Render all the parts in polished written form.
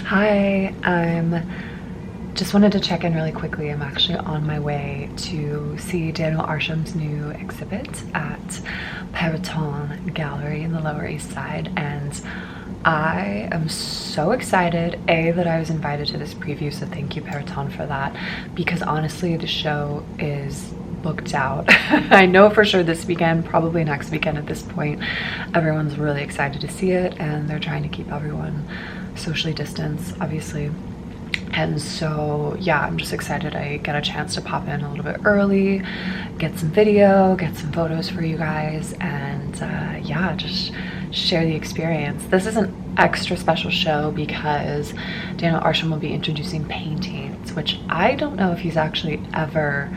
Hi, just wanted to check in really quickly. I'm actually on my way to see Daniel Arsham's new exhibit at Perrotin Gallery in the Lower East Side, and I am so excited, that I was invited to this preview, so thank you Perrotin for that, because honestly the show is booked out. I know for sure this weekend, probably next weekend at this point. Everyone's really excited to see it, and they're trying to keep everyone socially distanced, obviously. And so yeah, I'm just excited I get a chance to pop in a little bit early, get some video, get some photos for you guys, and yeah, just share the experience. This is an extra special show because Daniel Arsham will be introducing paintings, which I don't know if he's actually ever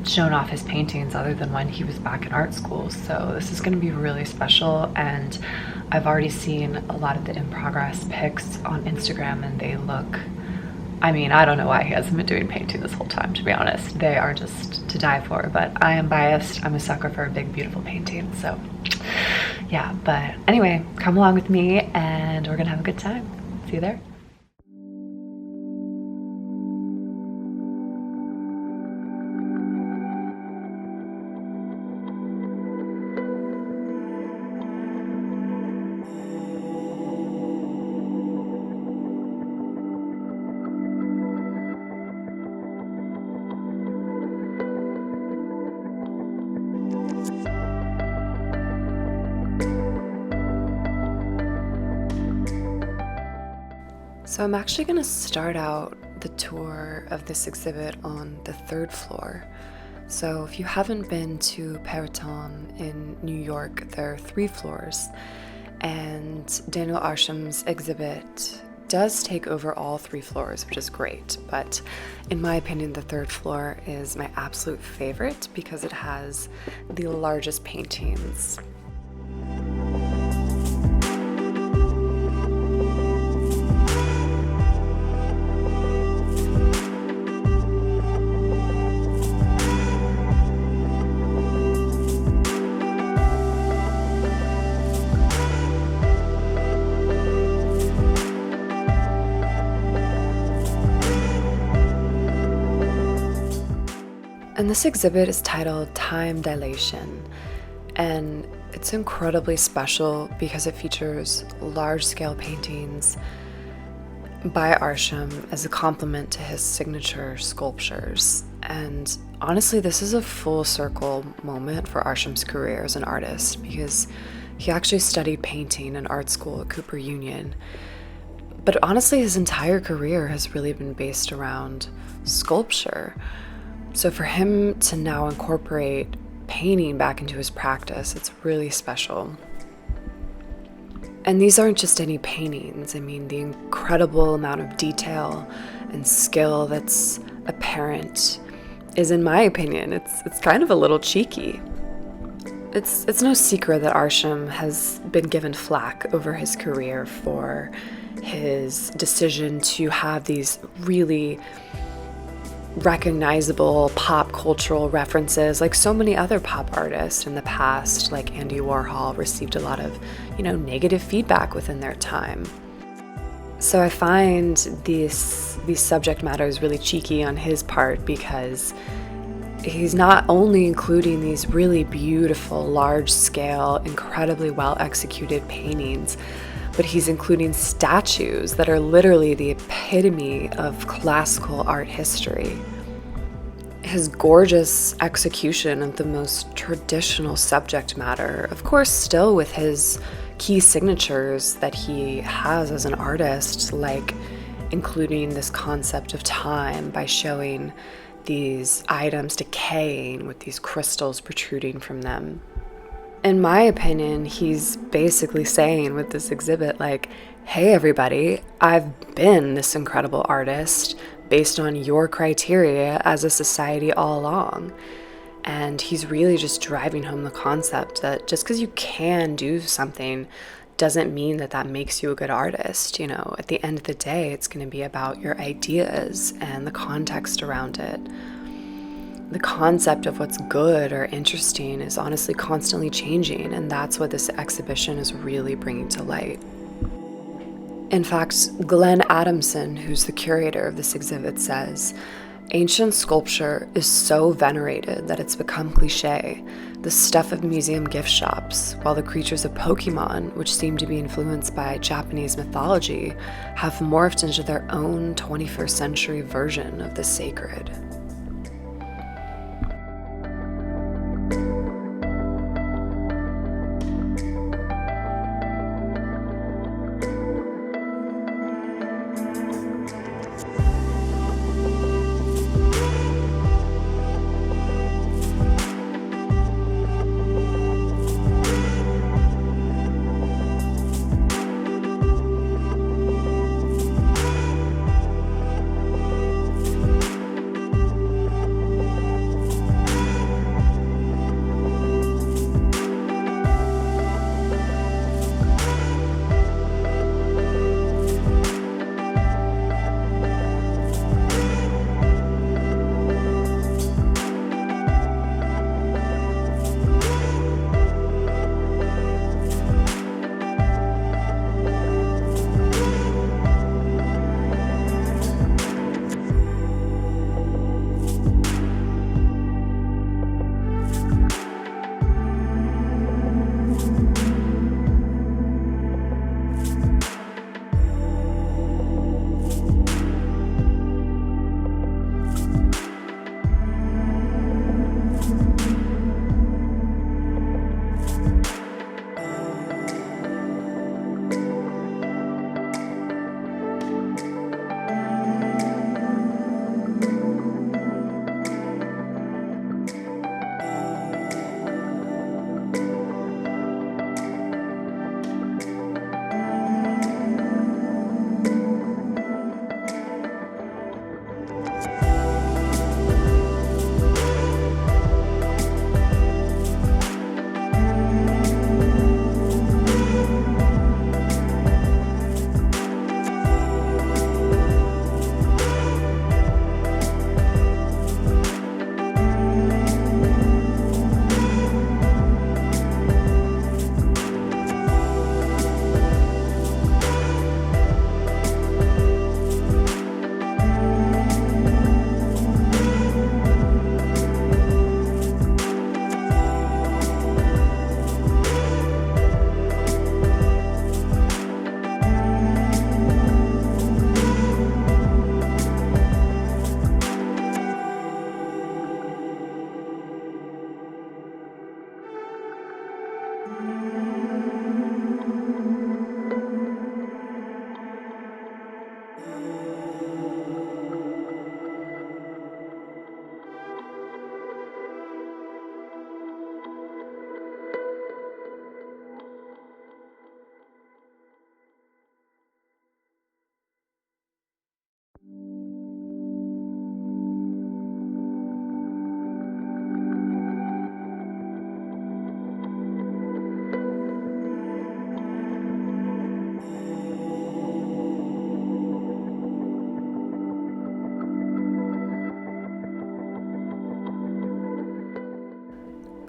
shown off his paintings other than when he was back in art school. So this is going to be really special, and I've already seen a lot of the in progress pics on Instagram, and they look, I mean, I don't know why he hasn't been doing painting this whole time, to be honest. They are just to die for, but I am biased. I'm a sucker for a big, beautiful painting. So yeah, but anyway, come along with me and we're gonna have a good time. See you there. So I'm actually going to start out the tour of this exhibit on the third floor. So if you haven't been to Perrotin in New York, there are 3 floors, and Daniel Arsham's exhibit does take over all 3 floors, which is great. But in my opinion, the third floor is my absolute favorite because it has the largest paintings. And this exhibit is titled Time Dilation, and it's incredibly special because it features large-scale paintings by Arsham as a complement to his signature sculptures. And honestly, this is a full circle moment for Arsham's career as an artist, because he actually studied painting in art school at Cooper Union. But honestly, his entire career has really been based around sculpture. So for him to now incorporate painting back into his practice, it's really special. And these aren't just any paintings. I mean, the incredible amount of detail and skill that's apparent is, in my opinion, it's kind of a little cheeky. It's no secret that Arsham has been given flack over his career for his decision to have these really recognizable pop cultural references, like so many other pop artists in the past, like Andy Warhol, received a lot of, negative feedback within their time. So I find these subject matters really cheeky on his part, because he's not only including these really beautiful, large-scale, incredibly well-executed paintings, but he's including statues that are literally the epitome of classical art history. His gorgeous execution of the most traditional subject matter, of course still with his key signatures that he has as an artist, like including this concept of time by showing these items decaying with these crystals protruding from them. In my opinion, he's basically saying with this exhibit, like, hey everybody, I've been this incredible artist based on your criteria as a society all along. And he's really just driving home the concept that just because you can do something doesn't mean that that makes you a good artist. At the end of the day, it's going to be about your ideas and the context around it. The concept of what's good or interesting is honestly constantly changing, and that's what this exhibition is really bringing to light. In fact, Glenn Adamson, who's the curator of this exhibit, says, "Ancient sculpture is so venerated that it's become cliche, the stuff of museum gift shops, while the creatures of Pokemon, which seem to be influenced by Japanese mythology, have morphed into their own 21st century version of the sacred."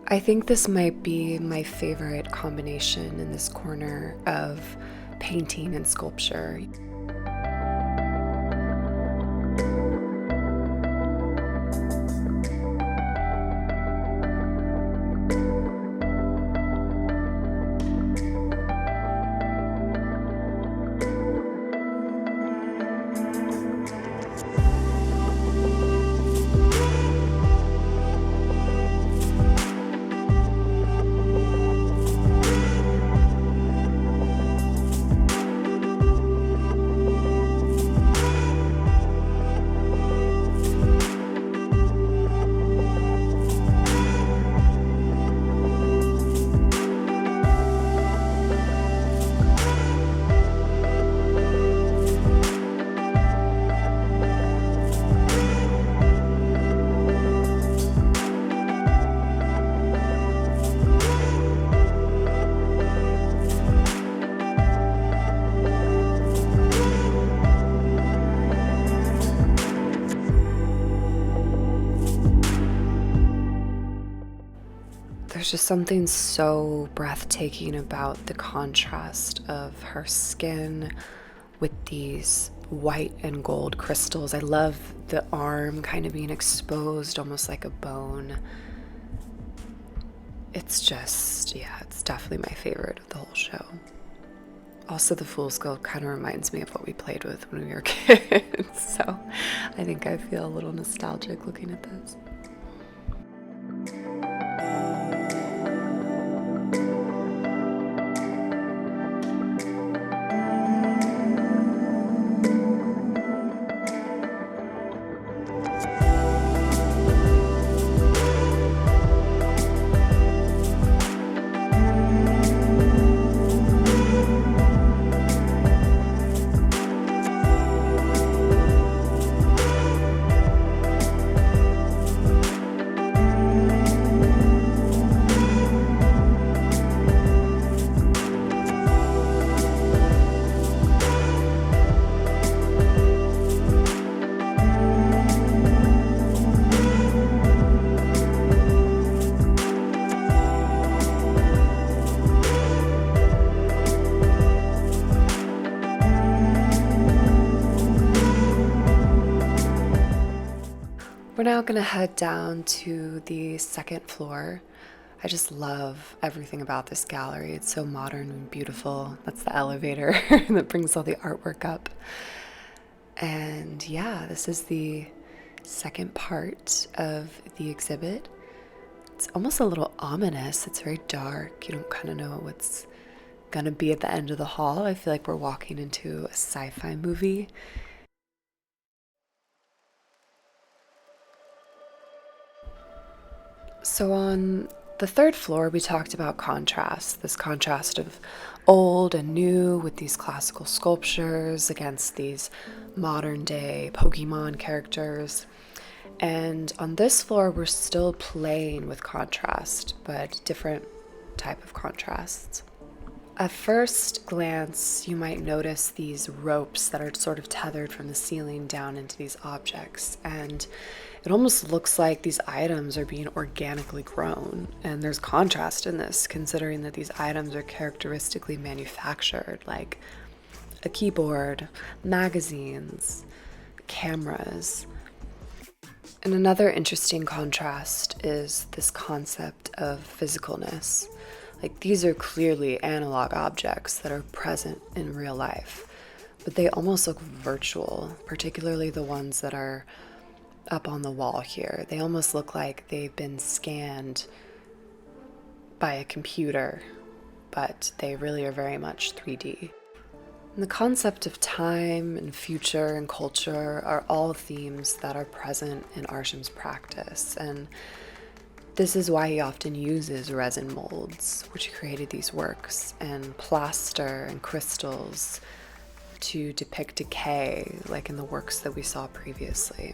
I think this might be my favorite combination in this corner of painting and sculpture. There's just something so breathtaking about the contrast of her skin with these white and gold crystals. I love the arm kind of being exposed, almost like a bone. It's just, yeah, it's definitely my favorite of the whole show. Also, the Fool's Gold kind of reminds me of what we played with when we were kids, so I think I feel a little nostalgic looking at this. We're now going to head down to the second floor. I just love everything about this gallery. It's so modern and beautiful. That's the elevator that brings all the artwork up. And yeah, this is the second part of the exhibit. It's almost a little ominous. It's very dark. You don't kind of know what's going to be at the end of the hall. I feel like we're walking into a sci-fi movie. So on the third floor, we talked about contrast, this contrast of old and new with these classical sculptures against these modern day Pokemon characters. And on this floor, we're still playing with contrast, but different type of contrasts. At first glance, you might notice these ropes that are sort of tethered from the ceiling down into these objects, and it almost looks like these items are being organically grown. And there's contrast in this, considering that these items are characteristically manufactured, like a keyboard, magazines, cameras. And another interesting contrast is this concept of physicalness. Like, these are clearly analog objects that are present in real life, but they almost look virtual, particularly the ones that are up on the wall here. They almost look like they've been scanned by a computer, but they really are very much 3D. And the concept of time and future and culture are all themes that are present in Arsham's practice, and this is why he often uses resin molds, which created these works, and plaster and crystals to depict decay, like in the works that we saw previously.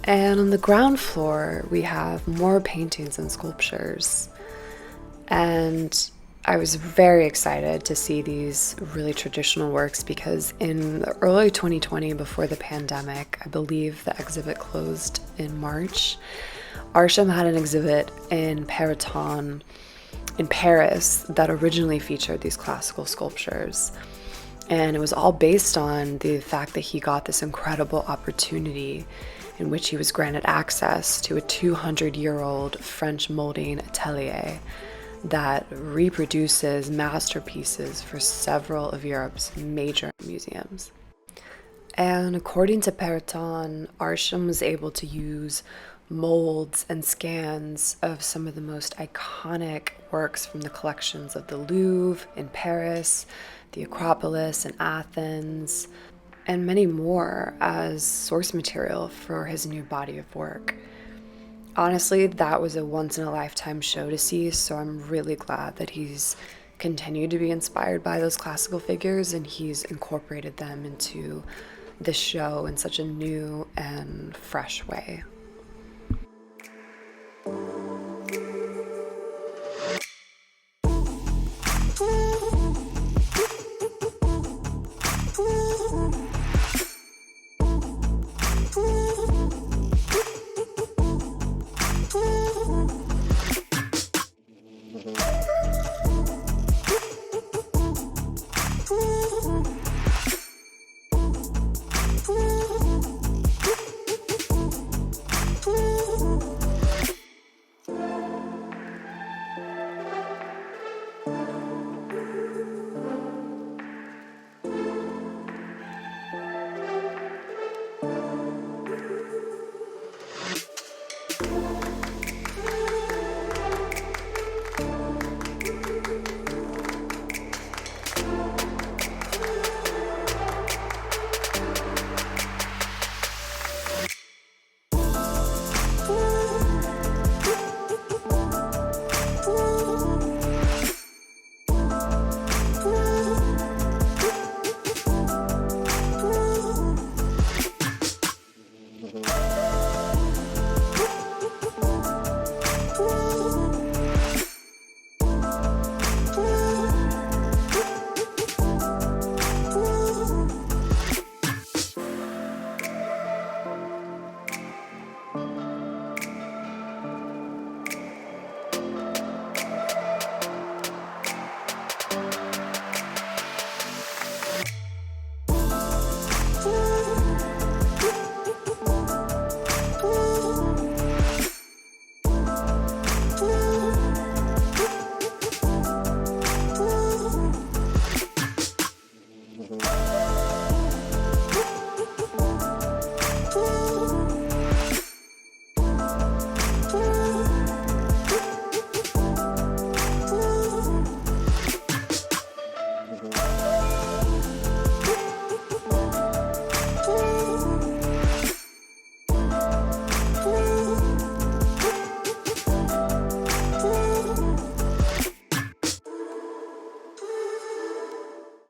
And on the ground floor, we have more paintings and sculptures. And I was very excited to see these really traditional works because in the early 2020, before the pandemic, I believe the exhibit closed in March, Arsham had an exhibit in Perrotin in Paris that originally featured these classical sculptures. And it was all based on the fact that he got this incredible opportunity in which he was granted access to a 200-year-old French molding atelier that reproduces masterpieces for several of Europe's major museums. And according to Perrotin, Arsham was able to use molds and scans of some of the most iconic works from the collections of the Louvre in Paris, the Acropolis in Athens, and many more as source material for his new body of work. Honestly, that was a once in a lifetime show to see, so I'm really glad that he's continued to be inspired by those classical figures and he's incorporated them into the show in such a new and fresh way.